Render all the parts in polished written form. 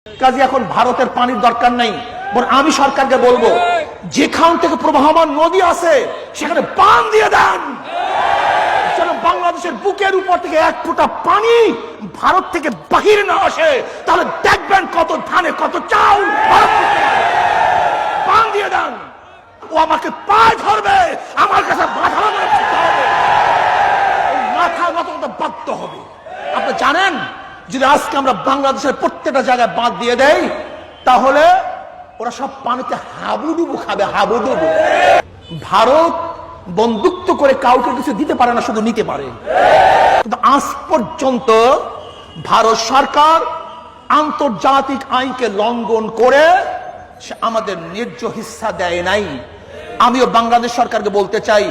কাজে এখন ভারতের পানির দরকার নাই, বরং আমি সরকারকে বলবো যেখান থেকে প্রবাহমান নদী আছে সেখানে বাঁধ দিয়ে দেন, যেন বাংলাদেশের বুকের উপর থেকে এক ফোঁটা পানি ভারত থেকে বাহির না আসে। তাহলে দেখবেন কত ধানে কত চাউল বাঁধ দিয়ে দেন। ও আমাকে পায়ে ধরবে, আমার কাছে বাধা মাথা নত বাধ্য হবে। আপনি জানেন যদি আজকে আমরা বাংলাদেশের প্রত্যেকটা জায়গায় বাঁধ দিয়ে দেই তাহলে ওরা সব পানিতে হাবুডুবু খাবে, হাবুডুবু। ভারত বন্দুক্ত করে কাউকে কিছু দিতে পারে না, শুধু নিতে পারে। কিন্তু আজ পর্যন্ত ভারত সরকার আন্তর্জাতিক আইনকে লঙ্ঘন করে সে আমাদের ন্যায্য হিস্সা দেয় নাই। আমিও বাংলাদেশ সরকারকে বলতে চাই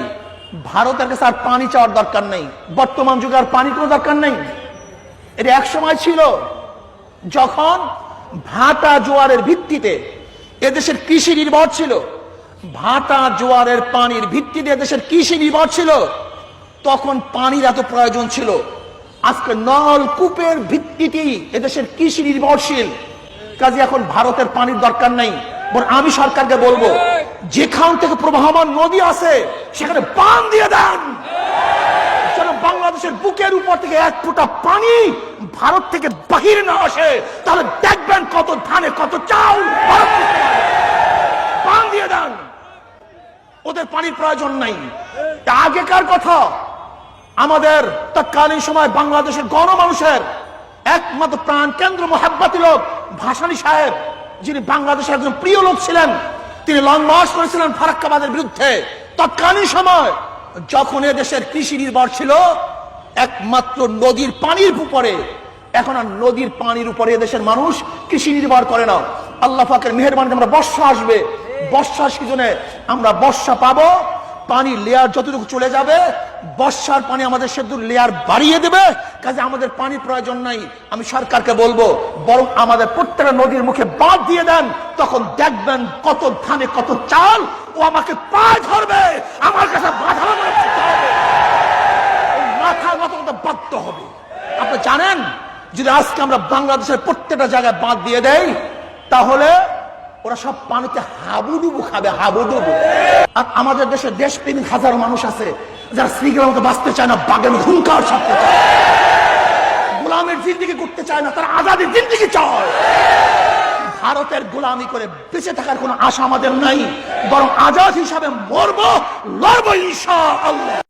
ভারতের কাছে আর পানি চাওয়ার দরকার নেই, বর্তমান যুগে আর পানির কোনো দরকার নেই। এটা এক সময় ছিল যখন ভাটা জোয়ারের ভিত্তিতে এদেশের কৃষি নির্ভর ছিল, ভাটা জোয়ারের পানির ভিত্তিতে এদেশের কৃষি নির্ভর ছিল, তখন পানির এত প্রয়োজন ছিল। আজকে নলকূপের ভিত্তিতেই এদেশের কৃষি নির্ভরশীল। কাজে এখন ভারতের পানির দরকার নাই, বরং আমি সরকারকে বলবো যেখান থেকে প্রবাহমান নদী আছে সেখানে বাঁধ দিয়ে দেন, যেন বাংলাদেশের বুকের উপর থেকে এক ফোঁটা পানি ভারত থেকে বাহির না আসে। তাহলে দেখবেন কত ধানে কত চাউল বাঁধ দিয়ে দেন। ওদের পানির প্রয়োজন নাই। আগেকার কথা, আমাদের তৎকালীন সময় বাংলাদেশের গণমানুষের একমাত্র প্রাণ কেন্দ্র মোহাব্বতি লোক ভাসানী সাহেব, যিনি বাংলাদেশের একজন প্রিয় লোক ছিলেন, তিনি লং মার্চ করেছিলেন ফারাক্কাবাদের বিরুদ্ধে। তৎকালীন সময় যখন এদেশের কৃষি নির্ভর ছিল একমাত্র নদীর পানির উপরে, এখন আর নদীর পানির উপরে এদেশের মানুষ কৃষি নির্ভর করে না। আল্লাহ পাকের মেহেরবানিতে আমরা বর্ষা আসবে, বর্ষার সিজনে আমরা বর্ষা পাবো, পানি লেয়ার যতটুকু চলে যাবে বর্ষার পানি আমাদের সেতু লেয়ার বাড়িয়ে দেবে। কাজে আমাদের পানির প্রয়োজন নাই। আমি সরকারকে বলবো বরং আমাদের প্রত্যেকটা নদীর মুখে বাঁধ দিয়ে দেন, তখন দেখবেন কত ধানে কত চাল। ও আমাকে পায়ে ধরবে, আমার কাছে বাধা মাথা নত বাধ্য হবে। আপনি জানেন যদি আজকে আমরা বাংলাদেশের প্রত্যেকটা জায়গায় বাঁধ দিয়ে দেই তাহলে ওরা সব পানিতে হাবুডুবু খাবে, হাবুডুবু। আর আমাদের দেশে দেশপ্রেমিক হাজারো মানুষ আছে যারা শ্রীগ্রামের মতো বাঁচতে চায় না, বাঘের হুঙ্কার ছাড়তে চায়, গোলামের জিন্দিগি করতে চায় না, তারা আজাদের জিন্দিগি চায়। ভারতের গোলামি করে বেঁচে থাকার কোনো আশা আমাদের নাই, বরং আজাদ হিসাবে মরবো, লড়বো ইনশাআল্লাহ।